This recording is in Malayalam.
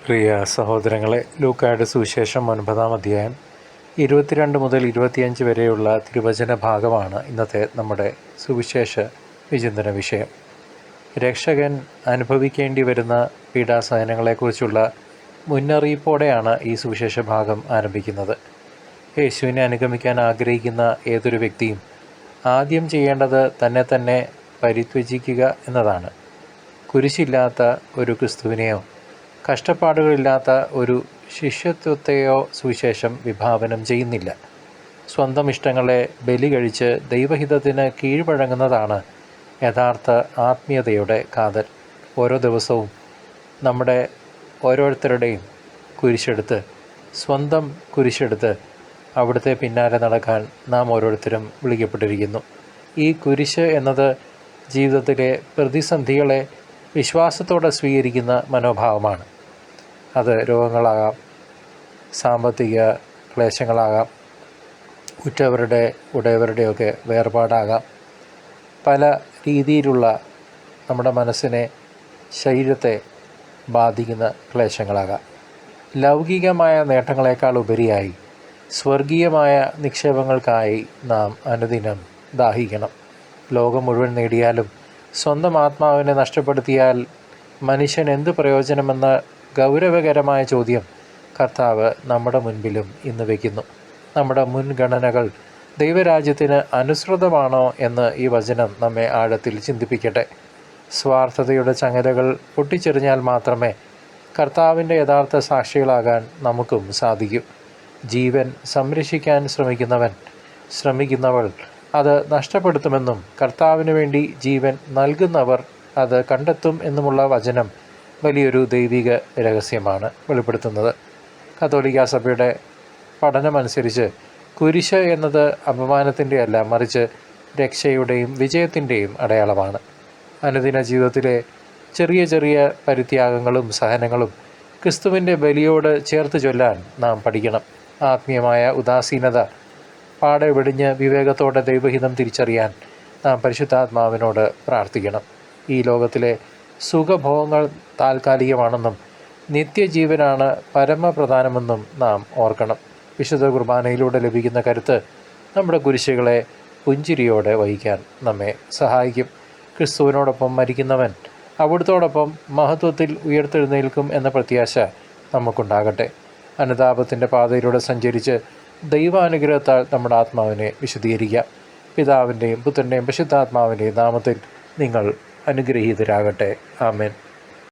പ്രിയ സഹോദരങ്ങളെ, ലൂക്കായുടെ സുവിശേഷം 9-ാം അധ്യായം 22 മുതൽ 25 വരെയുള്ള തിരുവചന ഭാഗമാണ് ഇന്നത്തെ നമ്മുടെ സുവിശേഷ വിചിന്തന വിഷയം. രക്ഷകൻ അനുഭവിക്കേണ്ടി വരുന്ന പീഡാസഹനങ്ങളെക്കുറിച്ചുള്ള മുന്നറിയിപ്പോടെയാണ് ഈ സുവിശേഷ ഭാഗം ആരംഭിക്കുന്നത്. യേശുവിനെ അനുഗമിക്കാൻ ആഗ്രഹിക്കുന്ന ഏതൊരു വ്യക്തിയും ആദ്യം ചെയ്യേണ്ടത് തന്നെ പരിത്യജിക്കുക എന്നതാണ്. കുരിശില്ലാത്ത ഒരു ക്രിസ്തുവിനെയോ കഷ്ടപ്പാടുകളില്ലാത്ത ഒരു ശിഷ്യത്വത്തെയോ സുവിശേഷം വിഭാവനം ചെയ്യുന്നില്ല. സ്വന്തം ഇഷ്ടങ്ങളെ ബലി കഴിച്ച് ദൈവഹിതത്തിന് കീഴ്വഴങ്ങുന്നതാണ് യഥാർത്ഥ ആത്മീയതയുടെ കാതൽ. ഓരോ ദിവസവും നമ്മുടെ ഓരോരുത്തരുടെയും സ്വന്തം കുരിശെടുത്ത് അവിടുത്തെ പിന്നാലെ നടക്കാൻ നാം ഓരോരുത്തരും വിളിക്കപ്പെട്ടിരിക്കുന്നു. ഈ കുരിശ് എന്നത് ജീവിതത്തിലെ പ്രതിസന്ധികളെ വിശ്വാസത്തോടെ സ്വീകരിക്കുന്ന മനോഭാവമാണ്. അത് രോഗങ്ങളാകാം, സാമ്പത്തിക ക്ലേശങ്ങളാകാം, ഉറ്റവരുടെ ഉടയവരുടെയൊക്കെ വേർപാടാകാം, പല രീതിയിലുള്ള നമ്മുടെ മനസ്സിനെ, ശരീരത്തെ ബാധിക്കുന്ന ക്ലേശങ്ങളാകാം. ലൗകികമായ നേട്ടങ്ങളെക്കാൾ ഉപരിയായി സ്വർഗീയമായ നിക്ഷേപങ്ങൾക്കായി നാം അനുദിനം ദാഹിക്കണം. ലോകം മുഴുവൻ നേടിയാലും സ്വന്തം ആത്മാവിനെ നഷ്ടപ്പെടുത്തിയാൽ മനുഷ്യൻ എന്ത് പ്രയോജനമെന്ന ഗൗരവകരമായ ചോദ്യം കർത്താവ് നമ്മുടെ മുൻപിലും ഇന്ന് വയ്ക്കുന്നു. നമ്മുടെ മുൻഗണനകൾ ദൈവരാജ്യത്തിന് അനുസൃതമാണോ എന്ന് ഈ വചനം നമ്മെ ആഴത്തിൽ ചിന്തിപ്പിക്കട്ടെ. സ്വാർത്ഥതയുടെ ചങ്ങലകൾ പൊട്ടിച്ചെറിഞ്ഞാൽ മാത്രമേ കർത്താവിൻ്റെ യഥാർത്ഥ സാക്ഷികളാകാൻ നമുക്കും സാധിക്കൂ. ജീവൻ സംരക്ഷിക്കാൻ ശ്രമിക്കുന്നവൾ അത് നഷ്ടപ്പെടുത്തുമെന്നും കർത്താവിന് വേണ്ടി ജീവൻ നൽകുന്നവർ അത് കണ്ടെത്തും എന്നുമുള്ള വചനം വലിയൊരു ദൈവിക രഹസ്യമാണ് വെളിപ്പെടുത്തുന്നത്. കത്തോലിക്കാ സഭയുടെ പഠനമനുസരിച്ച് കുരിശ് എന്നത് അപമാനത്തിൻ്റെ അല്ല, മറിച്ച് രക്ഷയുടെയും വിജയത്തിൻ്റെയും അടയാളമാണ്. അനുദിന ജീവിതത്തിലെ ചെറിയ ചെറിയ പരിത്യാഗങ്ങളും സഹനങ്ങളും ക്രിസ്തുവിൻ്റെ ബലിയോട് ചേർത്ത് ചൊല്ലാൻ നാം പഠിക്കണം. ആത്മീയമായ ഉദാസീനത പാടെ വെടിഞ്ഞ് വിവേകത്തോടെ ദൈവഹിതം തിരിച്ചറിയാൻ നാം പരിശുദ്ധാത്മാവിനോട് പ്രാർത്ഥിക്കണം. ഈ ലോകത്തിലെ സുഖഭോഗങ്ങൾ താൽക്കാലികമാണെന്നും നിത്യജീവനാണ് പരമപ്രധാനമെന്നും നാം ഓർക്കണം. വിശുദ്ധ കുർബാനയിലൂടെ ലഭിക്കുന്ന കരുത്ത് നമ്മുടെ കുരിശുകളെ പുഞ്ചിരിയോടെ വഹിക്കാൻ നമ്മെ സഹായിക്കും. ക്രിസ്തുവിനോടൊപ്പം മരിക്കുന്നവൻ അവിടുത്തോടൊപ്പം മഹത്വത്തിൽ ഉയർത്തെഴുന്നേൽക്കും എന്ന പ്രത്യാശ നമുക്കുണ്ടാകട്ടെ. അനുതാപത്തിൻ്റെ പാതയിലൂടെ സഞ്ചരിച്ച് ദൈവാനുഗ്രഹത്താൽ നമ്മുടെ ആത്മാവിനെ വിശദീകരിക്കാം. പിതാവിൻ്റെയും പുത്രൻ്റെയും പരിശുദ്ധാത്മാവിൻ്റെയും നാമത്തിൽ നിങ്ങൾ അനുഗ്രഹീതരാകട്ടെ. ആമേൻ.